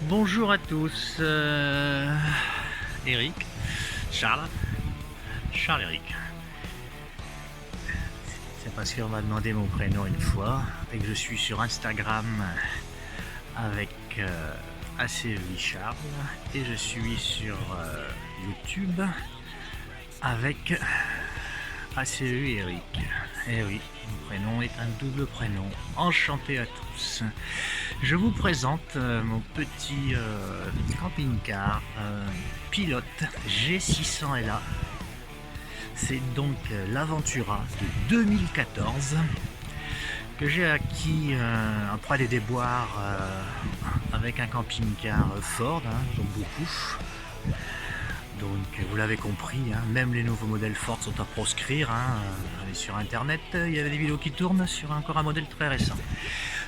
Bonjour à tous, Eric, Charles, Eric. C'est parce qu'on m'a demandé mon prénom une fois et que je suis sur Instagram avec ACEI Charles et je suis sur YouTube avec ACEI Eric. Eh oui, mon prénom est un double prénom. Enchanté à tous. Je vous présente mon petit camping-car pilote G600LA. C'est donc l'Aventura de 2014 que j'ai acquis après des déboires avec un camping-car Ford, donc beaucoup. Donc vous l'avez compris, même les nouveaux modèles Ford sont à proscrire. Allez sur internet, il y avait des vidéos qui tournent sur encore un modèle très récent.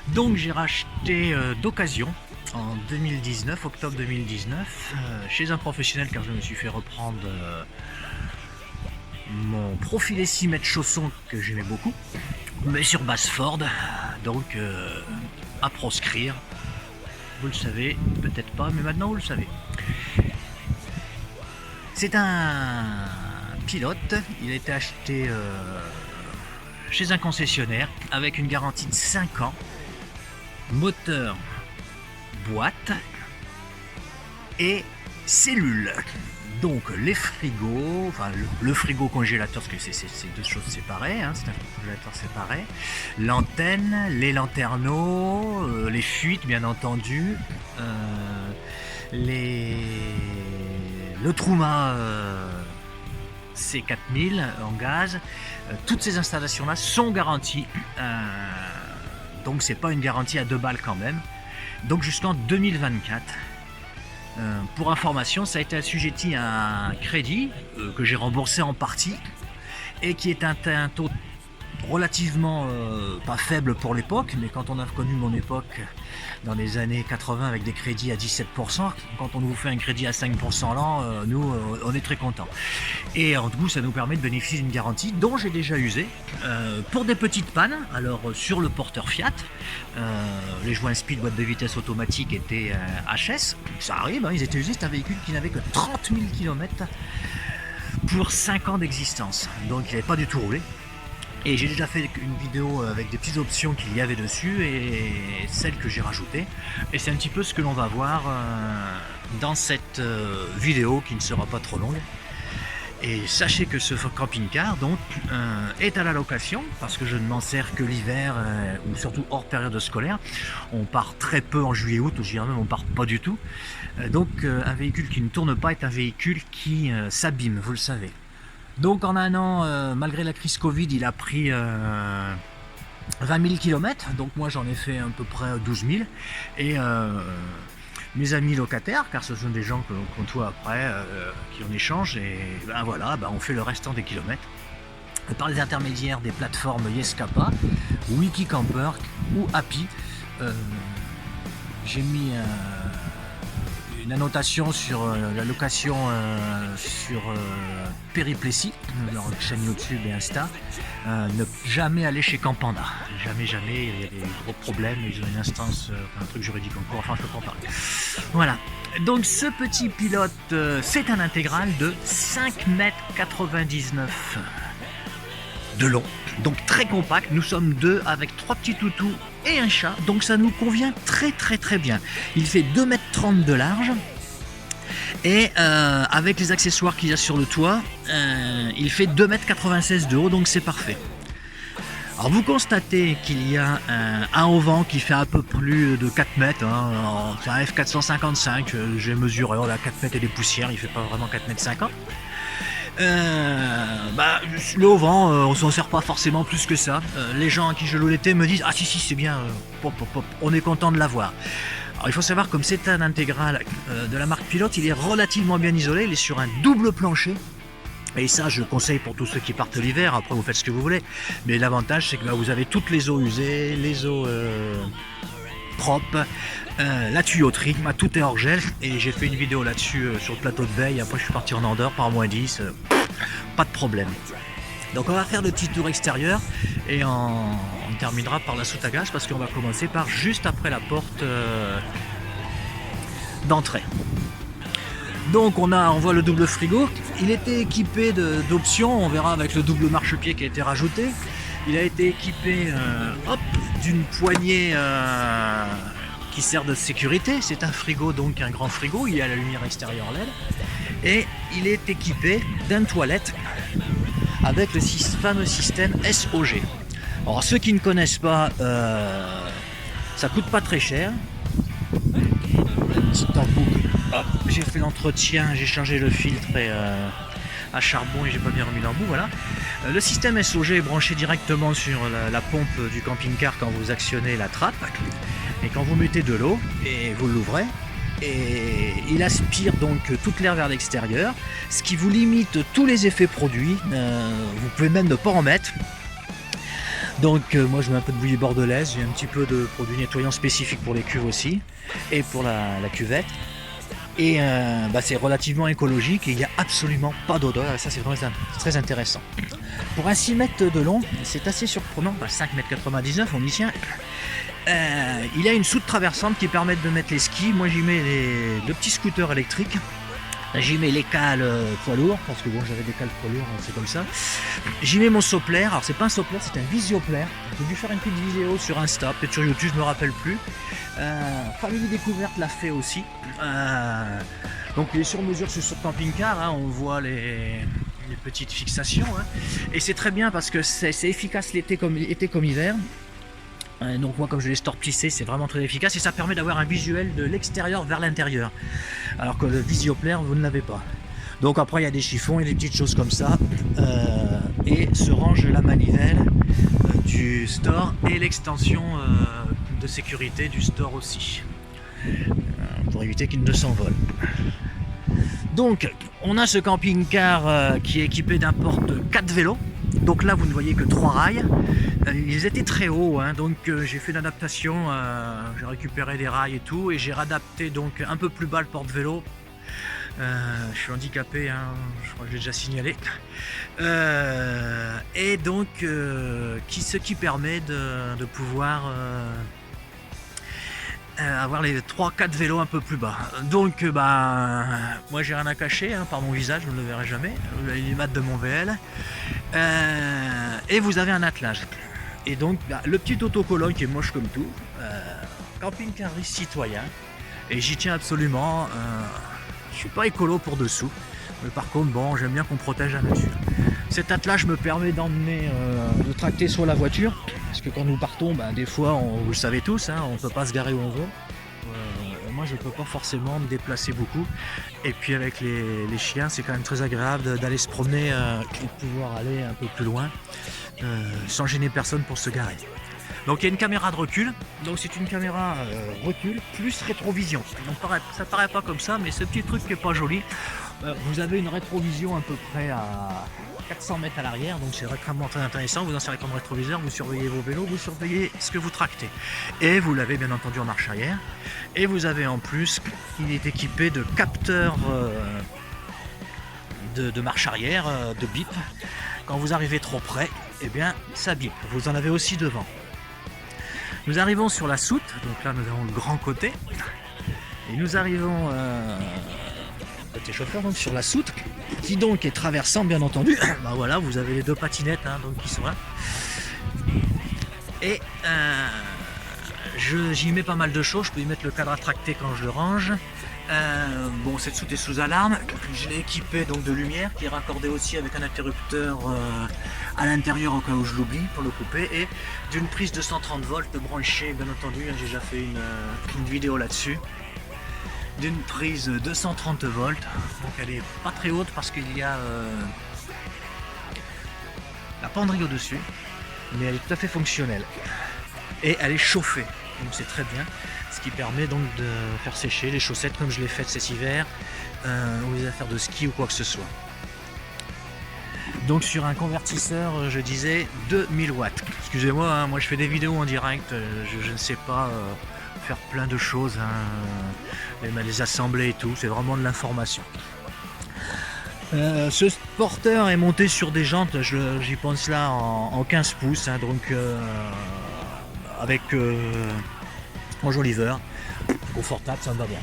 Donc j'ai racheté d'occasion en 2019, octobre 2019, chez un professionnel car je me suis fait reprendre mon profilé 6 mètres chausson que j'aimais beaucoup, mais sur base Ford, donc à proscrire. Vous le savez, peut-être pas, mais maintenant vous le savez. C'est un pilote, il a été acheté chez un concessionnaire avec une garantie de 5 ans, moteur, boîte et cellules. Donc les frigos, enfin le frigo congélateur, parce que c'est deux choses séparées, c'est un congélateur séparé, l'antenne, les lanterneaux, les fuites bien entendu, le Truma C4000 en gaz, toutes ces installations là sont garanties, donc c'est pas une garantie à 2 balles quand même, donc jusqu'en 2024. Pour information, ça a été assujetti à un crédit que j'ai remboursé en partie et qui est un taux relativement pas faible pour l'époque, mais quand on a connu mon époque dans les années 80 avec des crédits à 17%, quand on nous fait un crédit à 5% l'an, nous on est très contents. Et en tout, ça nous permet de bénéficier d'une garantie dont j'ai déjà usé pour des petites pannes. Alors sur le porteur Fiat, les joints speed, boîte de vitesse automatique étaient HS, ça arrive, ils étaient usés, c'est un véhicule qui n'avait que 30 000 km pour 5 ans d'existence, donc il n'avait pas du tout roulé. Et j'ai déjà fait une vidéo avec des petites options qu'il y avait dessus et celles que j'ai rajoutées. Et c'est un petit peu ce que l'on va voir dans cette vidéo qui ne sera pas trop longue. Et sachez que ce camping-car donc est à la location parce que je ne m'en sers que l'hiver ou surtout hors période scolaire. On part très peu en juillet-août, ou je dirais même on part pas du tout. Donc un véhicule qui ne tourne pas est un véhicule qui s'abîme, vous le savez. Donc en un an, malgré la crise Covid, il a pris 20 000 km, donc moi j'en ai fait à peu près 12 000. Et mes amis locataires, car ce sont des gens que l'on côtoie après, qui en échangent, et ben voilà, on fait le restant des kilomètres. Par les intermédiaires des plateformes Yescapa, Wikicamper ou Happy. J'ai mis une annotation sur la location sur Périplessis, leur chaîne YouTube et Insta. Ne jamais aller chez Campanda. Jamais, il y a des gros problèmes, ils ont une instance, un truc juridique en cours, enfin je peux pas en parler. Voilà. Donc ce petit pilote, c'est un intégral de 5,99 m de long, donc très compact. Nous sommes deux avec 3 petits toutous et un chat, donc ça nous convient très bien. Il fait 2,30 m de large et avec les accessoires qu'il y a sur le toit, il fait 2,96 m de haut, donc c'est parfait. Alors vous constatez qu'il y a un auvent qui fait un peu plus de 4 mètres, c'est un F455, j'ai mesuré, on a 4 mètres et des poussières, il fait pas vraiment 4,50 m. Le auvent, on s'en sert pas forcément plus que ça. Les gens à qui je loue l'été me disent ah si c'est bien, on est content de l'avoir. Alors il faut savoir, comme c'est un intégral de la marque Pilote, il est relativement bien isolé, il est sur un double plancher. Et ça, je conseille pour tous ceux qui partent l'hiver. Après, vous faites ce que vous voulez. Mais l'avantage, c'est que vous avez toutes les eaux usées, les eaux propres, la tuyauterie, tout est hors gel. Et j'ai fait une vidéo là-dessus sur le plateau de Veille. Après, je suis parti en Andorre par -10. Pas de problème. Donc, on va faire le petit tour extérieur et on terminera par la soute à gaz parce qu'on va commencer par juste après la porte d'entrée. Donc on voit le double frigo. Il était équipé d'options, on verra avec le double marchepied qui a été rajouté. Il a été équipé d'une poignée qui sert de sécurité. C'est un frigo, donc un grand frigo, il y a la lumière extérieure LED. Et il est équipé d'une toilette avec le fameux système SOG. Alors ceux qui ne connaissent pas, ça coûte pas très cher. J'ai fait l'entretien, j'ai changé le filtre à charbon et j'ai pas bien remis l'embout, voilà. Le système SOG est branché directement sur la pompe du camping-car quand vous actionnez la trappe. Et quand vous mettez de l'eau et vous l'ouvrez, et il aspire donc toute l'air vers l'extérieur, ce qui vous limite tous les effets produits. Vous pouvez même ne pas en mettre. Donc moi je mets un peu de bouillie bordelaise, j'ai un petit peu de produit nettoyant spécifique pour les cuves aussi et pour la cuvette. Et c'est relativement écologique et il n'y a absolument pas d'odeur, et ça c'est vraiment très intéressant. Pour un 6 mètres de long, c'est assez surprenant, 5,99 m on y tient. Il y a une soute traversante qui permet de mettre les skis. Moi j'y mets le petit scooter électrique. J'y mets les cales poids lourds, parce que bon j'avais des cales poids lourds, c'est comme ça. J'y mets mon soplaire, alors c'est pas un soplaire, c'est un visioplaire. J'ai dû faire une petite vidéo sur Insta, peut-être sur YouTube, je me rappelle plus. Famille Découverte l'a fait aussi. Donc il est sur mesure sur camping-car, hein, on voit les petites fixations. Hein. Et c'est très bien parce que c'est efficace été comme hiver. Donc moi comme je l'ai store plissé, c'est vraiment très efficace et ça permet d'avoir un visuel de l'extérieur vers l'intérieur, alors que le visioplaire vous ne l'avez pas. Donc après il y a des chiffons et des petites choses comme ça, et se range la manivelle du store et l'extension de sécurité du store aussi, pour éviter qu'il ne s'envole. Donc on a ce camping-car qui est équipé d'un porte 4 vélos. Donc là vous ne voyez que 3 rails. Ils étaient très hauts, hein, donc j'ai fait une adaptation, j'ai récupéré des rails et tout, et j'ai réadapté donc un peu plus bas le porte-vélo. Je suis handicapé, hein, je crois que j'ai déjà signalé. Et donc ce qui permet de pouvoir avoir les 3-4 vélos un peu plus bas. Donc moi j'ai rien à cacher, hein, par mon visage, vous ne le verrez jamais, les maths de mon VL. Et vous avez un attelage. Et donc le petit autocollant qui est moche comme tout, camping-car citoyen, et j'y tiens absolument. Je suis pas écolo pour dessous, mais par contre bon, j'aime bien qu'on protège la nature. Cet attelage me permet d'emmener, de tracter sur la voiture, parce que quand nous partons, des fois, vous le savez tous, hein, on ne peut pas se garer où on veut. Moi je ne peux pas forcément me déplacer beaucoup, et puis avec les chiens c'est quand même très agréable d'aller se promener et de pouvoir aller un peu plus loin sans gêner personne pour se garer. Donc il y a une caméra de recul, donc c'est une caméra recul plus rétrovision. Donc ça paraît pas comme ça, mais ce petit truc qui est pas joli, vous avez une rétrovision à peu près à 400 mètres à l'arrière, donc c'est vraiment très intéressant. Vous en servez comme rétroviseur, vous surveillez vos vélos, vous surveillez ce que vous tractez. Et vous l'avez bien entendu en marche arrière. Et vous avez en plus, il est équipé de capteurs de marche arrière, de bip. Quand vous arrivez trop près, eh bien ça bip. Vous en avez aussi devant. Nous arrivons sur la soute, donc là nous avons le grand côté. Et nous arrivons côté chauffeur, donc sur la soute, qui donc est traversant bien entendu. Voilà, vous avez les 2 patinettes, hein, donc qui sont là. Et j'y mets pas mal de choses, je peux y mettre le cadre à tracter quand je le range. Bon, cette soute est sous alarme, je l'ai équipé donc de lumière qui est raccordée aussi avec un interrupteur à l'intérieur au cas où je l'oublie pour le couper, et d'une prise de 130 volts branchée, bien entendu, hein, j'ai déjà fait une vidéo là-dessus, d'une prise de 230 volts, donc elle est pas très haute parce qu'il y a la penderie au dessus, mais elle est tout à fait fonctionnelle et elle est chauffée, donc c'est très bien, ce qui permet donc de faire sécher les chaussettes comme je l'ai fait cet hiver, ou les affaires de ski ou quoi que ce soit. Donc sur un convertisseur, je disais 2000 watts. Excusez-moi, hein, moi je fais des vidéos en direct, je ne sais pas faire plein de choses, hein, les assembler et tout, c'est vraiment de l'information. Ce porteur est monté sur des jantes, j'y pense là en 15 pouces, hein, donc avec enjoliveur, confortable, ça me va bien.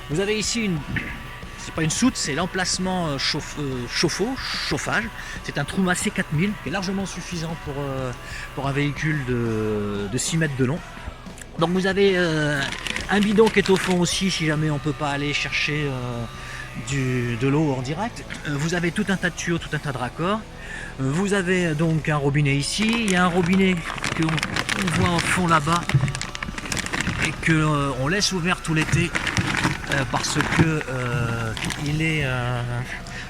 Vous avez ici une... C'est pas une soute, c'est l'emplacement chauffage. C'est un Truma C4000 qui est largement suffisant pour un véhicule de 6 mètres de long. Donc vous avez un bidon qui est au fond aussi si jamais on ne peut pas aller chercher de l'eau en direct. Vous avez tout un tas de tuyaux, tout un tas de raccords. Vous avez donc un robinet ici. Il y a un robinet que on voit au fond là-bas et qu'on laisse ouvert tout l'été parce que il est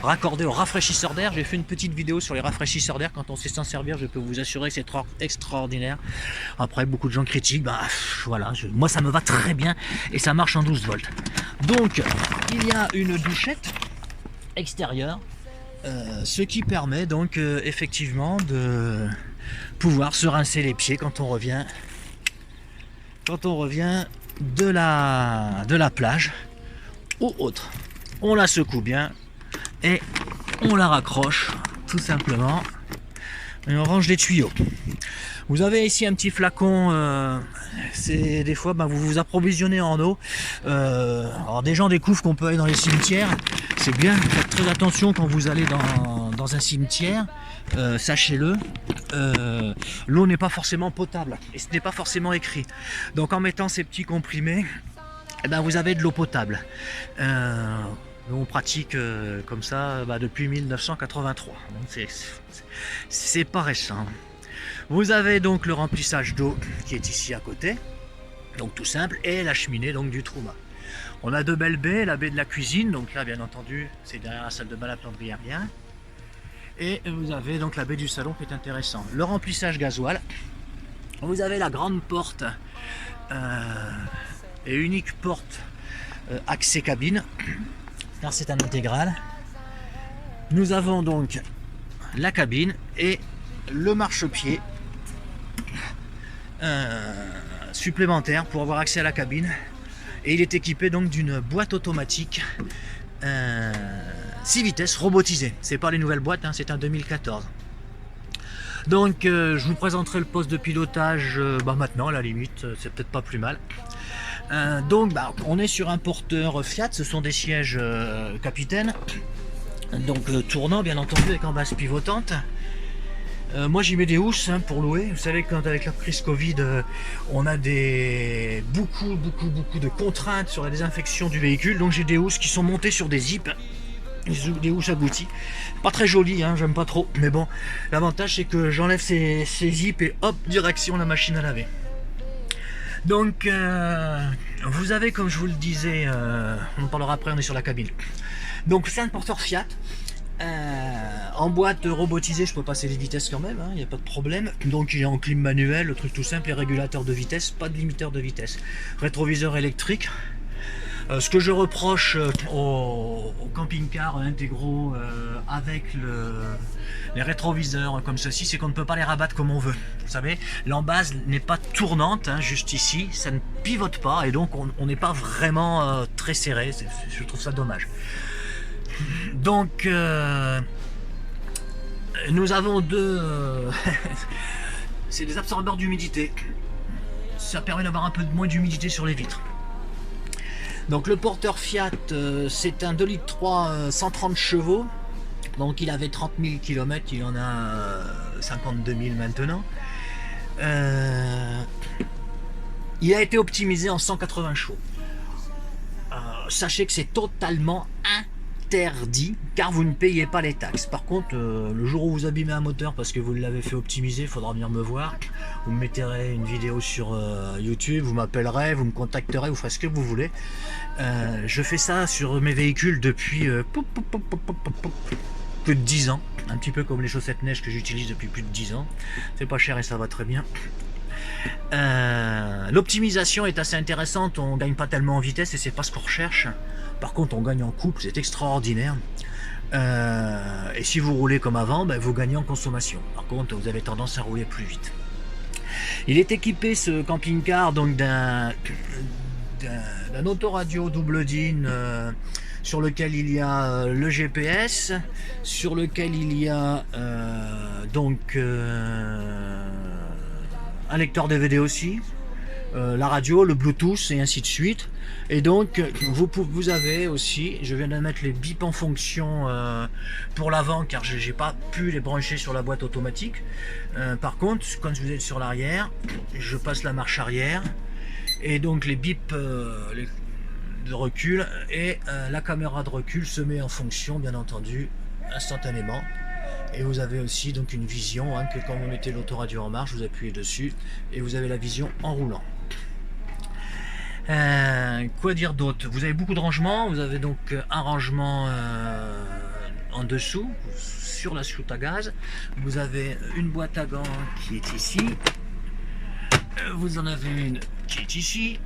raccordé au rafraîchisseur d'air. J'ai fait une petite vidéo sur les rafraîchisseurs d'air. Quand on sait s'en servir, je peux vous assurer que c'est extraordinaire. Après, beaucoup de gens critiquent. Bah voilà, moi ça me va très bien et ça marche en 12 volts. Donc, il y a une douchette extérieure, ce qui permet donc effectivement de pouvoir se rincer les pieds quand on revient de la plage ou autre. On la secoue bien et on la raccroche tout simplement et on range les tuyaux. Vous avez ici un petit flacon, c'est des fois vous vous approvisionnez en eau. Alors des gens découvrent qu'on peut aller dans les cimetières, c'est bien, faites très attention quand vous allez dans un cimetière, sachez-le, l'eau n'est pas forcément potable et ce n'est pas forcément écrit. Donc en mettant ces petits comprimés, eh ben, vous avez de l'eau potable. On pratique comme ça depuis 1983, donc c'est pas récent. Vous avez donc le remplissage d'eau qui est ici à côté, donc tout simple, et la cheminée donc du Truma. On a deux belles baies, la baie de la cuisine, donc là bien entendu c'est derrière la salle de bain, la plomberie arrière, et vous avez donc la baie du salon qui est intéressant. Le remplissage gasoil, vous avez la grande porte et unique porte accès cabine, car c'est un intégral. Nous avons donc la cabine et le marchepied supplémentaire pour avoir accès à la cabine, et il est équipé donc d'une boîte automatique 6 vitesses robotisée. C'est pas les nouvelles boîtes, hein, c'est un 2014. Donc je vous présenterai le poste de pilotage maintenant, à la limite, c'est peut-être pas plus mal. Donc on est sur un porteur Fiat, ce sont des sièges capitaine, donc tournant bien entendu avec en base pivotante. Moi j'y mets des housses pour louer. Vous savez, quand avec la crise Covid on a beaucoup de contraintes sur la désinfection du véhicule, donc j'ai des housses qui sont montées sur des zips, des housses abouties, pas très jolies, hein, j'aime pas trop, mais bon, l'avantage c'est que j'enlève ces zips et hop, direction la machine à laver. Donc vous avez, comme je vous le disais, on en parlera après, on est sur la cabine, donc c'est un porteur Fiat. En boîte robotisée, je peux passer les vitesses quand même, il n'y a pas de problème. Donc il est en clim manuel, le truc tout simple, les régulateurs de vitesse, pas de limiteur de vitesse. Rétroviseur électrique. Ce que je reproche aux camping-cars intégraux avec les rétroviseurs comme ceci, c'est qu'on ne peut pas les rabattre comme on veut. Vous savez, l'embase n'est pas tournante, juste ici, ça ne pivote pas et donc on n'est pas vraiment très serré. Je trouve ça dommage. Donc nous avons deux c'est des absorbeurs d'humidité, ça permet d'avoir un peu moins d'humidité sur les vitres. Donc le porteur Fiat c'est un 2,3 litres 130 chevaux, donc il avait 30 000 km, il en a 52 000 maintenant. Il a été optimisé en 180 chevaux. Sachez que c'est totalement interdit car vous ne payez pas les taxes. Par contre le jour où vous abîmez un moteur parce que vous l'avez fait optimiser, il faudra venir me voir, vous me mettrez une vidéo sur YouTube, vous m'appellerez, vous me contacterez, vous ferez ce que vous voulez. Je fais ça sur mes véhicules depuis plus de 10 ans, un petit peu comme les chaussettes neige que j'utilise depuis plus de 10 ans. C'est pas cher et ça va très bien. L'optimisation est assez intéressante, on gagne pas tellement en vitesse et c'est pas ce qu'on recherche. Par contre on gagne en couple, c'est extraordinaire. Et si vous roulez comme avant, vous gagnez en consommation. Par contre vous avez tendance à rouler plus vite. Il est équipé, ce camping-car, donc d'un autoradio double DIN sur lequel il y a le GPS, sur lequel il y a un lecteur DVD aussi, la radio, le Bluetooth et ainsi de suite. Et donc vous avez aussi, je viens de mettre les bips en fonction pour l'avant car j'ai pas pu les brancher sur la boîte automatique. Par contre, quand vous êtes sur l'arrière, je passe la marche arrière et donc les bips de recul et la caméra de recul se met en fonction bien entendu instantanément. Et vous avez aussi donc une vision que quand vous mettez l'autoradio en marche, vous appuyez dessus et vous avez la vision en roulant. Quoi dire d'autre? Vous avez beaucoup de rangements. Vous avez donc un rangement en dessous sur la soute à gaz. Vous avez une boîte à gants qui est ici. Vous en avez une qui est ici.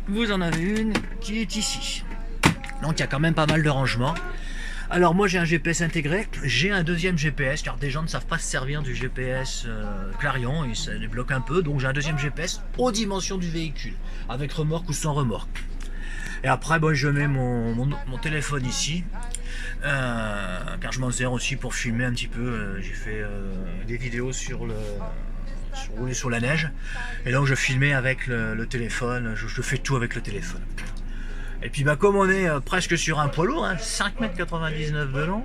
Vous en avez une qui est ici. Donc il y a quand même pas mal de rangements. Alors moi j'ai un GPS intégré, j'ai un deuxième GPS car des gens ne savent pas se servir du GPS Clarion et ça les bloque un peu, donc j'ai un deuxième GPS aux dimensions du véhicule, avec remorque ou sans remorque. Et après bon, je mets mon téléphone ici, car je m'en sers aussi pour filmer un petit peu, j'ai fait des vidéos sur rouler sur la neige, et donc je filmais avec le téléphone, je fais tout avec le téléphone. Et puis comme on est presque sur un poids lourd, 5,99 m de long,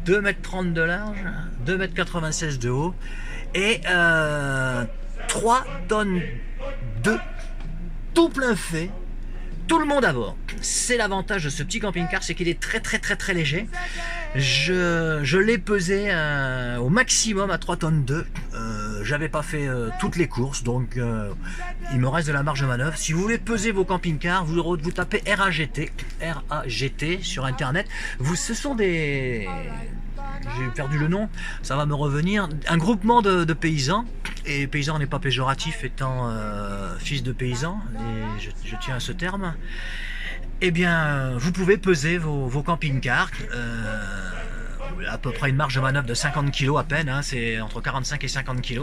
2,30 m de large, 2,96 m de haut et 3 tonnes de tout plein fait, tout le monde à bord. C'est l'avantage de ce petit camping-car, c'est qu'il est très léger. Je l'ai pesé au maximum à 3 tonnes 2. J'avais pas fait toutes les courses, donc il me reste de la marge de manœuvre. Si vous voulez peser vos camping-cars, vous tapez RAGT sur internet. Ce sont des... J'ai perdu le nom, ça va me revenir. Un groupement de paysans, et paysan n'est pas péjoratif étant fils de paysan, et je tiens à ce terme. Eh bien, vous pouvez peser vos camping-cars. À peu près une marge de manœuvre de 50 kg à peine, c'est entre 45 et 50 kg.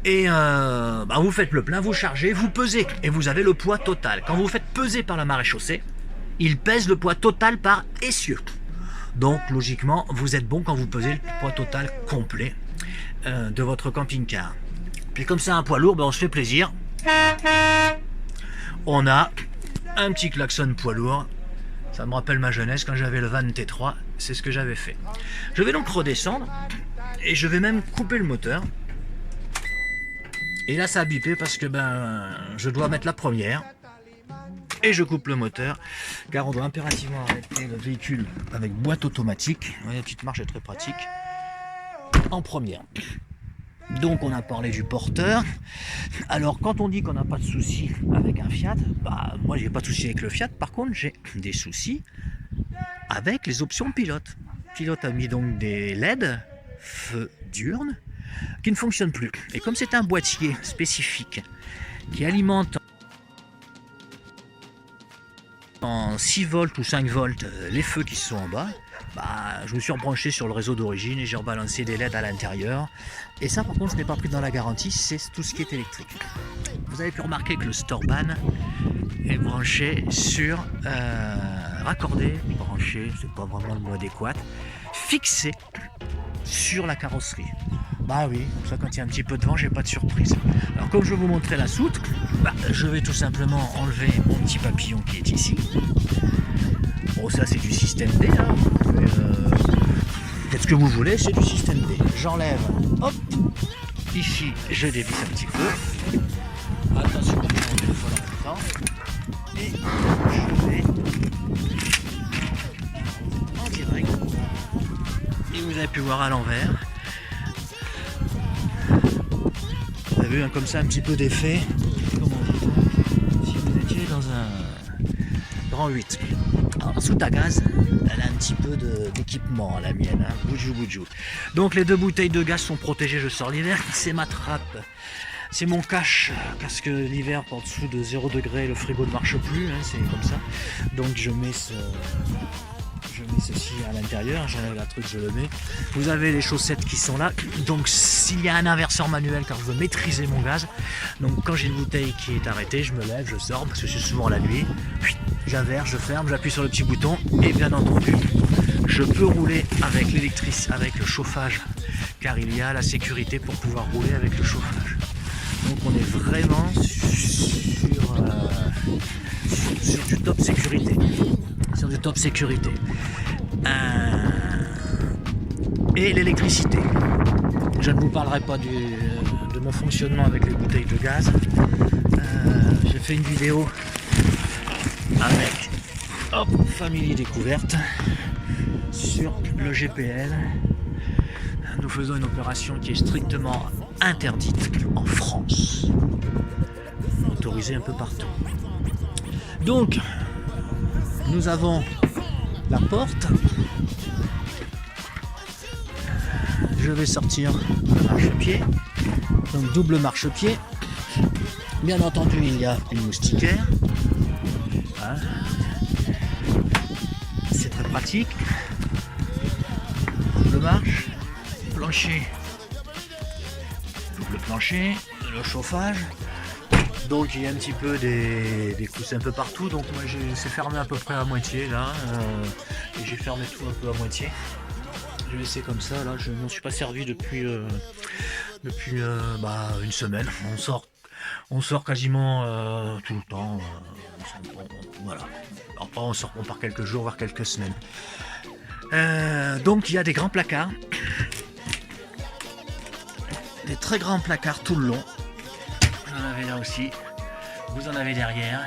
Et vous faites le plein, vous chargez, vous pesez, et vous avez le poids total. Quand vous faites peser par la maréchaussée, il pèse le poids total par essieu. Donc logiquement, vous êtes bon quand vous pesez le poids total complet de votre camping-car. Puis comme c'est un poids lourd, on se fait plaisir. On a un petit klaxon poids lourd. Ça me rappelle ma jeunesse, quand j'avais le van T3, c'est ce que j'avais fait. Je vais donc redescendre, et je vais même couper le moteur. Et là ça a bipé parce que je dois mettre la première. Et je coupe le moteur, car on doit impérativement arrêter le véhicule avec boîte automatique. La petite marche est très pratique. En première. Donc on a parlé du porteur. Alors quand on dit qu'on n'a pas de souci avec un Fiat, moi j'ai pas de souci avec le Fiat, par contre j'ai des soucis avec les options pilote. Pilote a mis donc des LED, feu diurne, qui ne fonctionnent plus. Et comme c'est un boîtier spécifique qui alimente en 6 volts ou 5 volts les feux qui sont en bas, je me suis rebranché sur le réseau d'origine et j'ai rebalancé des LED à l'intérieur. Et ça par contre je n'ai pas pris dans la garantie, c'est tout ce qui est électrique. Vous avez pu remarquer que le Storban est branché sur raccordé, branché, c'est pas vraiment le mot adéquat, fixé sur la carrosserie. Oui, ça quand il y a un petit peu de vent, j'ai pas de surprise. Alors comme je vais vous montrer la soute, je vais tout simplement enlever mon petit papillon qui est ici. Bon, ça c'est du système D, faites ce que vous voulez, c'est du système D. J'enlève, hop, ici je dévisse un petit peu. Attention, je prends deux fois en même temps. Et je vais en direct. Et vous avez pu voir à l'envers. Vous avez vu comme ça un petit peu d'effet, si vous étiez dans un grand 8. Alors la soute à gaz, elle a un petit peu d'équipement, la mienne, boudjou. Donc les deux bouteilles de gaz sont protégées, je sors l'hiver, c'est ma trappe. C'est mon cache, parce que l'hiver, en dessous de 0 degré, le frigo ne marche plus, c'est comme ça. Donc je mets ceci à l'intérieur, j'enlève la truc, je le mets. Vous avez les chaussettes qui sont là. Donc s'il y a un inverseur manuel, car je veux maîtriser mon gaz, donc quand j'ai une bouteille qui est arrêtée, je me lève, je sors, parce que c'est souvent la nuit. J'inverse, je ferme, j'appuie sur le petit bouton, et bien entendu, je peux rouler avec l'électrice, avec le chauffage, car il y a la sécurité pour pouvoir rouler avec le chauffage. Donc on est vraiment sur du top sécurité. Sur du top sécurité. Et l'électricité. Je ne vous parlerai pas de mon fonctionnement avec les bouteilles de gaz. J'ai fait une vidéo avec Famille Découverte sur le GPL. Nous faisons une opération qui est strictement interdite en France, autorisée un peu partout. Donc, nous avons la porte. Je vais sortir le marchepied, donc double marchepied. Bien entendu, il y a une moustiquaire. Voilà. C'est très pratique. Double marche, plancher, double plancher, le chauffage. Donc il y a un petit peu des coussins un peu partout. Donc moi c'est fermé à peu près à moitié là. Et j'ai fermé tout un peu à moitié. Je vais laisser comme ça. Là, je ne m'en suis pas servi depuis une semaine. On sort quasiment tout le temps. Voilà. Après, on part quelques jours, voire quelques semaines. Donc il y a des grands placards. Des très grands placards tout le long. Vous en avez là aussi. Vous en avez derrière.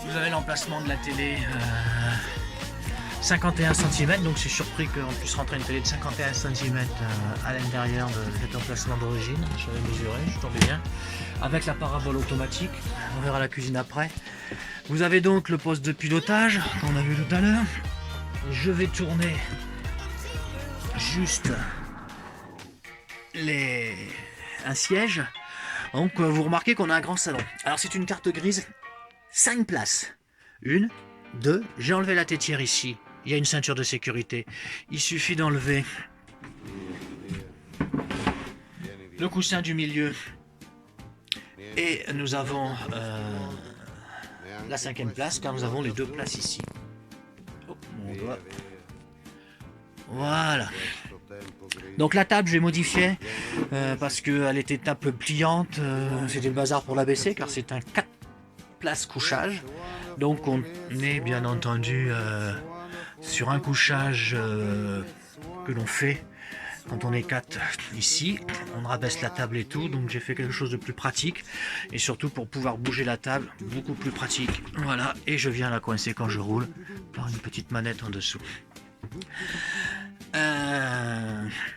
Vous avez l'emplacement de la télé 51 cm. Donc je suis surpris qu'on puisse rentrer une télé de 51 cm à l'intérieur de cet emplacement d'origine. Je l'avais mesuré, je suis tombé bien. Avec la parabole automatique. On verra la cuisine après. Vous avez donc le poste de pilotage qu'on a vu tout à l'heure. Je vais tourner juste un siège. Donc vous remarquez qu'on a un grand salon. Alors c'est une carte grise, 5 places. 1, 2, j'ai enlevé la tétière ici. Il y a une ceinture de sécurité. Il suffit d'enlever le coussin du milieu. Et nous avons la 5e place, car nous avons les 2 places ici. Oh, mon doigt. Voilà. Donc la table, j'ai modifié parce qu'elle était un peu pliante. C'était le bazar pour la baisser, car c'est un 4 places couchage. Donc on est bien entendu sur un couchage que l'on fait quand on est 4 ici. On rabaisse la table et tout, donc j'ai fait quelque chose de plus pratique. Et surtout pour pouvoir bouger la table, beaucoup plus pratique. Voilà, et je viens la coincer quand je roule par une petite manette en dessous.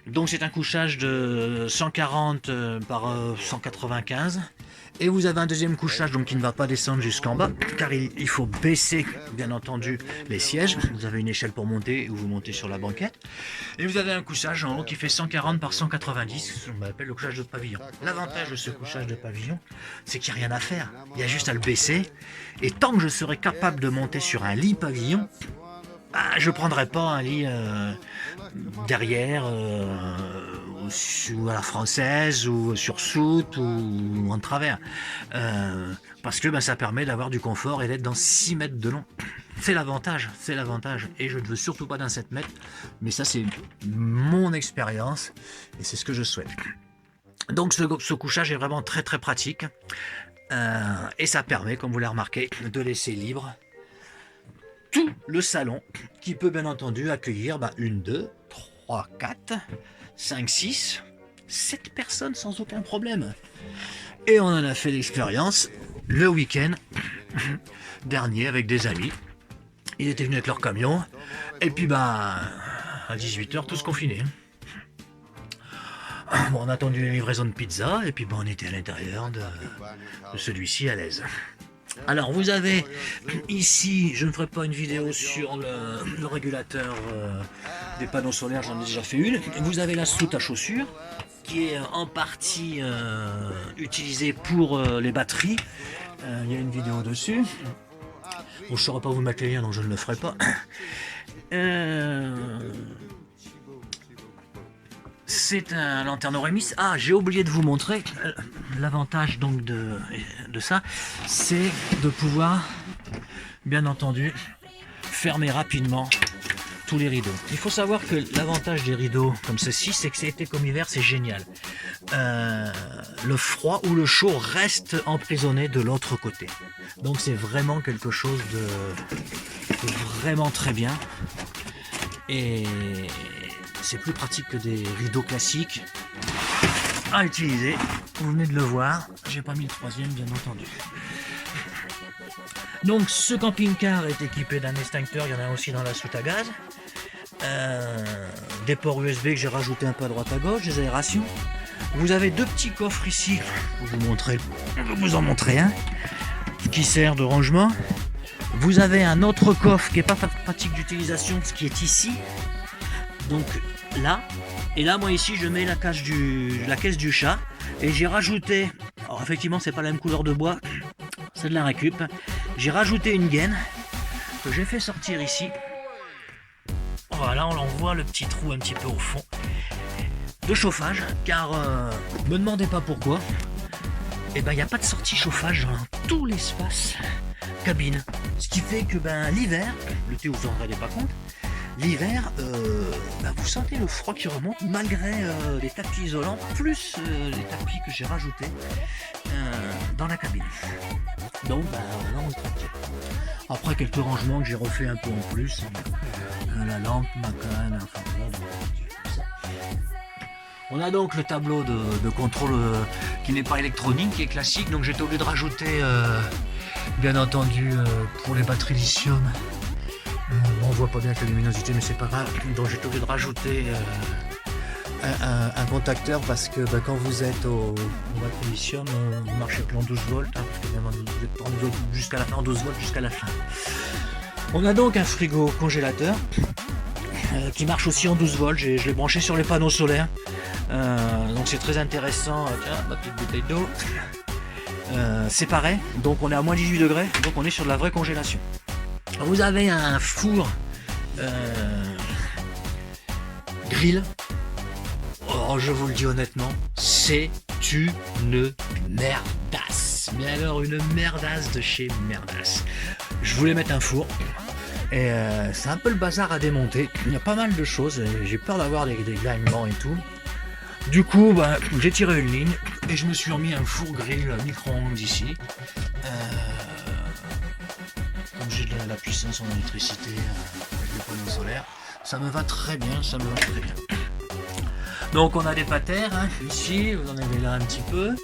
Donc c'est un couchage de 140 par 195 et vous avez un deuxième couchage donc qui ne va pas descendre jusqu'en bas car il faut baisser bien entendu les sièges. Vous avez une échelle pour monter ou vous montez sur la banquette et vous avez un couchage en haut qui fait 140 par 190, on appelle le couchage de pavillon. L'avantage de ce couchage de pavillon, c'est qu'il n'y a rien à faire, il y a juste à le baisser et tant que je serai capable de monter sur un lit pavillon, je ne prendrai pas un lit derrière ou à la française ou sur soute ou en travers parce que ça permet d'avoir du confort et d'être dans 6 mètres de long. C'est l'avantage et je ne veux surtout pas d'un 7 mètres, mais ça c'est mon expérience et c'est ce que je souhaite. Donc ce couchage est vraiment très très pratique et ça permet, comme vous l'avez remarqué, de laisser libre tout le salon qui peut bien entendu accueillir 1, 2, 3, 4, 5, 6, 7 personnes sans aucun problème. Et on en a fait l'expérience le week-end dernier avec des amis. Ils étaient venus avec leur camion et puis à 18h tous confinés. Bon, on a attendu les livraisons de pizza et puis on était à l'intérieur de celui-ci à l'aise. Alors vous avez ici, je ne ferai pas une vidéo sur le régulateur des panneaux solaires, j'en ai déjà fait une. Vous avez la soute à chaussures qui est en partie utilisée pour les batteries. Il y a une vidéo dessus. Bon, je ne saurais pas vous mettre les liens donc je ne le ferai pas. C'est un lanterne Remis. Ah, j'ai oublié de vous montrer. L'avantage donc de ça, c'est de pouvoir, bien entendu, fermer rapidement tous les rideaux. Il faut savoir que l'avantage des rideaux comme ceci, c'est que c'est été comme hiver, c'est génial. Le froid ou le chaud reste emprisonné de l'autre côté. Donc c'est vraiment quelque chose de vraiment très bien. Et c'est plus pratique que des rideaux classiques à utiliser. Vous venez de le voir, j'ai pas mis le troisième bien entendu. Donc ce camping-car est équipé d'un extincteur, il y en a aussi dans la soute à gaz. Des ports USB que j'ai rajouté un peu à droite à gauche, des aérations. Vous avez deux petits coffres ici, je vais vous en montrer un, qui sert de rangement. Vous avez un autre coffre qui n'est pas pratique d'utilisation, ce qui est ici. Donc là, et là moi ici je mets la caisse du chat. Et j'ai rajouté, alors effectivement c'est pas la même couleur de bois, c'est de la récup. J'ai rajouté une gaine que j'ai fait sortir ici. Voilà, on en voit le petit trou un petit peu au fond. De chauffage, car me demandez pas pourquoi. Et ben il n'y a pas de sortie chauffage dans tout l'espace cabine. Ce qui fait que l'hiver, l'été vous en rendez pas compte, l'hiver, vous sentez le froid qui remonte malgré les tapis isolants, plus les tapis que j'ai rajoutés dans la cabine. Donc là on est tranquille. Après quelques rangements que j'ai refait un peu en plus, la lampe, ma canne, enfin voilà. On a donc le tableau de contrôle qui n'est pas électronique, qui est classique, donc j'étais obligé de rajouter bien entendu pour les batteries lithium. On voit pas bien avec la luminosité mais c'est pas grave, donc j'étais obligé de rajouter un contacteur parce que quand vous êtes au batterie lithium vous ne marchez plus en 12 volts parce que vous êtes jusqu'à la fin en 12 volts jusqu'à la fin. On a donc un frigo congélateur qui marche aussi en 12 volts, je l'ai branché sur les panneaux solaires, donc c'est très intéressant. Tiens, ma petite bouteille d'eau, c'est pareil, donc on est à moins 18 degrés, donc on est sur de la vraie congélation. Vous avez un four grill. Oh, je vous le dis honnêtement, c'est une merdasse. Mais alors une merdasse de chez merdasse. Je voulais mettre un four et c'est un peu le bazar à démonter. Il y a pas mal de choses. J'ai peur d'avoir des gagnements et tout. Du coup, j'ai tiré une ligne et je me suis remis un four grill micro-ondes ici. Comme j'ai de la puissance en électricité avec les panneaux solaires, ça me va très bien, ça me va très bien. Donc on a des patères ici, vous en avez là un petit peu,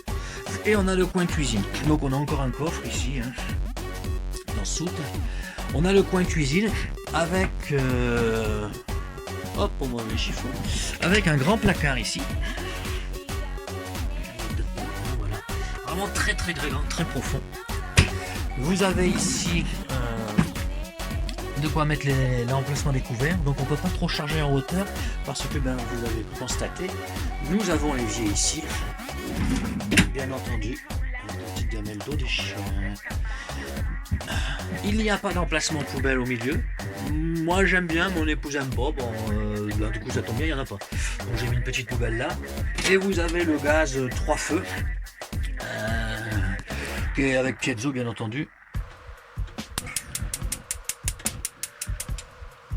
et on a le coin cuisine. Donc on a encore un coffre ici, dans soute. On a le coin cuisine avec hop, on voit les chiffons, avec un grand placard ici. Voilà. Vraiment très très grand, très profond. Vous avez ici de quoi mettre l'emplacement des couverts, donc on ne peut pas trop charger en hauteur parce que vous avez constaté, nous avons l'évier ici, bien entendu, une petite gamelle d'eau des chiens. Il n'y a pas d'emplacement poubelle au milieu. Moi j'aime bien, mon épouse aime pas, du coup ça tombe bien, il n'y en a pas. Donc j'ai mis une petite poubelle là, et vous avez le gaz 3 feux, qui est avec piezo bien entendu.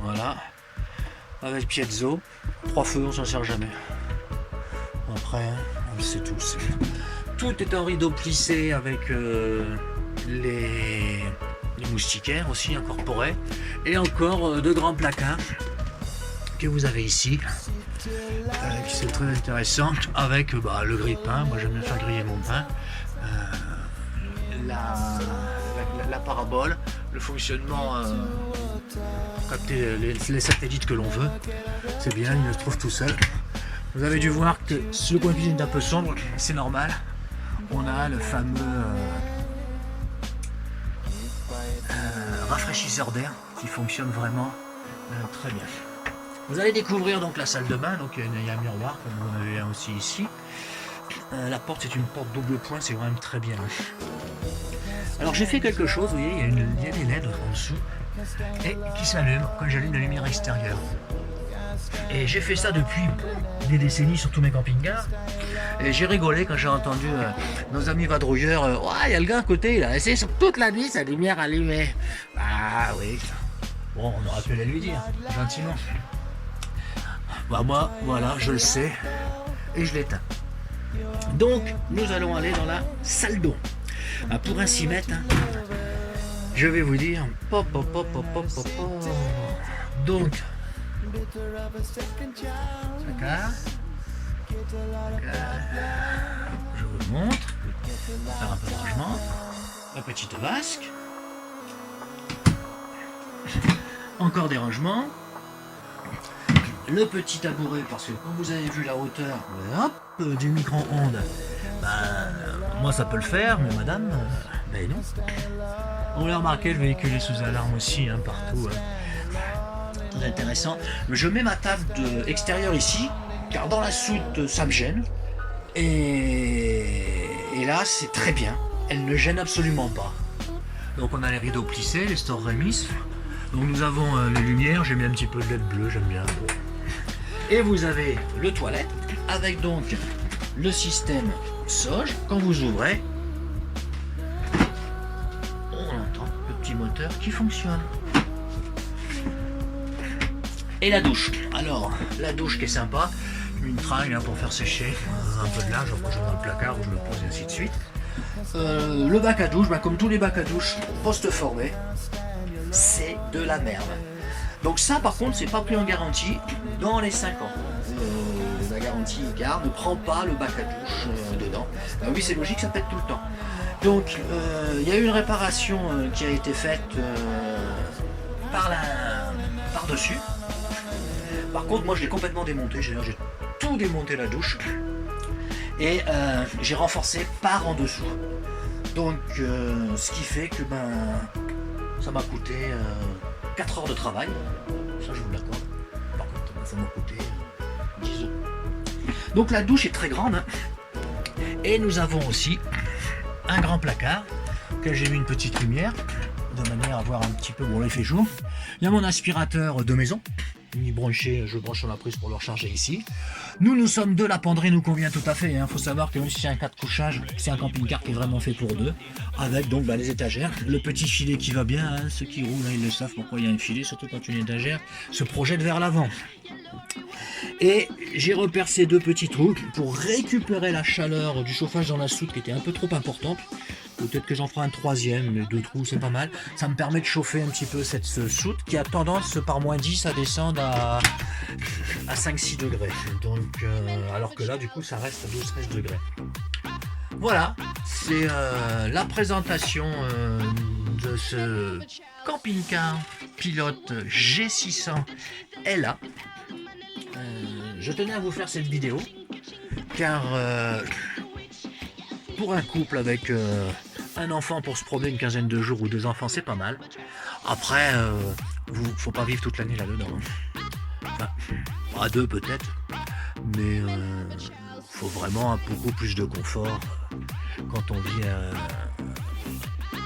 Voilà, avec piezo, 3 feux, on s'en sert jamais. Après, on le sait tous. Tout est en rideau plissé avec les moustiquaires aussi incorporés. Et encore de grands placards que vous avez ici, qui sont très intéressant avec le grille-pain. Moi j'aime bien faire griller mon pain. La parabole, le fonctionnement pour capter les satellites que l'on veut, c'est bien, il se trouve tout seul. Vous avez dû voir que le coin cuisine est un peu sombre, c'est normal. On a le fameux rafraîchisseur d'air qui fonctionne vraiment très bien. Vous allez découvrir donc la salle de bain, donc il y a un miroir comme vous en avez un aussi ici. La porte c'est une porte double point, c'est quand même très bien. Alors j'ai fait quelque chose, vous voyez, il y a des LED en dessous et qui s'allument quand j'allume la lumière extérieure. Et j'ai fait ça depuis des décennies sur tous mes camping-cars. Et j'ai rigolé quand j'ai entendu nos amis vadrouilleurs, il y a le gars à côté, il a resté sur toute la nuit sa lumière allumée. Ah oui. Bon, on aurait pu aller lui dire, gentiment. Bah moi, voilà, je le sais, et je l'éteins. Donc, nous allons aller dans la salle d'eau. Ah, pour ainsi mettre, hein, je vais vous dire, pop, pop, pop, pop, pop, pop, pop. Donc, je vous le montre, faire un peu de rangement, la petite vasque, encore des rangements, le petit tabouret, parce que quand vous avez vu la hauteur, hop, du micro-ondes, moi ça peut le faire, mais madame, ben non. On l'a remarqué, le véhicule est sous alarme aussi, hein, partout. Très intéressant. Je mets ma table extérieure ici, car dans la soute, ça me gêne. Et là, c'est très bien. Elle ne gêne absolument pas. Donc on a les rideaux plissés, les stores Remis. Donc nous avons les lumières, j'ai mis un petit peu de LED bleu, j'aime bien. Et vous avez le toilette, avec donc le système SOG. Quand vous ouvrez, on entend le petit moteur qui fonctionne. Et la douche. Alors, la douche qui est sympa, une tringle hein, pour faire sécher un peu de linge, moi je mets dans le placard où je le pose et ainsi de suite. Le bac à douche, comme tous les bacs à douche post-formés, c'est de la merde. Donc ça par contre c'est pas pris en garantie dans les 5 ans. La garantie ICAR ne prend pas le bac à douche dedans. Oui c'est logique, ça pète tout le temps. Donc il y a eu une réparation qui a été faite par-dessus. Par contre moi je l'ai complètement démonté, j'ai tout démonté la douche et j'ai renforcé par en dessous. Donc ce qui fait que ça m'a coûté 4 heures de travail, ça je vous l'accorde. Par contre ça m'a coûté 10 euros. Donc la douche est très grande hein. Et nous avons aussi un grand placard auquel j'ai mis une petite lumière de manière à voir un petit peu, bon là il fait jour. Il y a mon aspirateur de maison. Branché, je branche sur la prise pour le recharger ici. Nous sommes deux, la penderie nous convient tout à fait. Il faut savoir que même si c'est un cas de couchage, c'est un camping-car qui est vraiment fait pour deux. Avec donc les étagères, le petit filet qui va bien. Hein, ceux qui roulent, ils le savent pourquoi il y a un filet, surtout quand une étagère se projette vers l'avant. Et j'ai repercé deux petits trous pour récupérer la chaleur du chauffage dans la soute qui était un peu trop importante. Peut-être que j'en ferai un troisième, mais 2 trous c'est pas mal. Ça me permet de chauffer un petit peu cette soute qui a tendance par moins 10 à descendre à 5-6 degrés. Donc, alors que là du coup ça reste à 12-13 degrés. Voilà, c'est la présentation de ce camping-car pilote G600 LA. Je tenais à vous faire cette vidéo car pour un couple avec un enfant pour se promener une quinzaine de jours ou 2 enfants c'est pas mal. Après faut pas vivre toute l'année là-dedans. Enfin, à 2 peut-être, mais faut vraiment beaucoup plus de confort quand on vit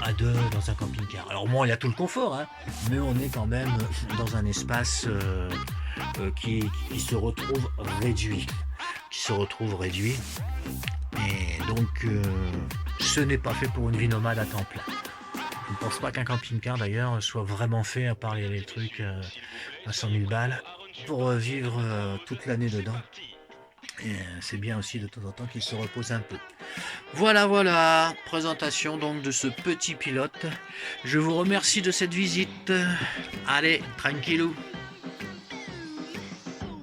à 2 dans un camping-car. Alors moi il y a tout le confort hein, mais on est quand même dans un espace qui se retrouve réduit. Et donc ce n'est pas fait pour une vie nomade à temps plein. Je ne pense pas qu'un camping-car d'ailleurs soit vraiment fait, à part les trucs à 100 000 balles, pour vivre toute l'année dedans. Et c'est bien aussi de temps en temps qu'il se repose un peu. Voilà, présentation donc de ce petit pilote. Je vous remercie de cette visite. Allez, tranquillou.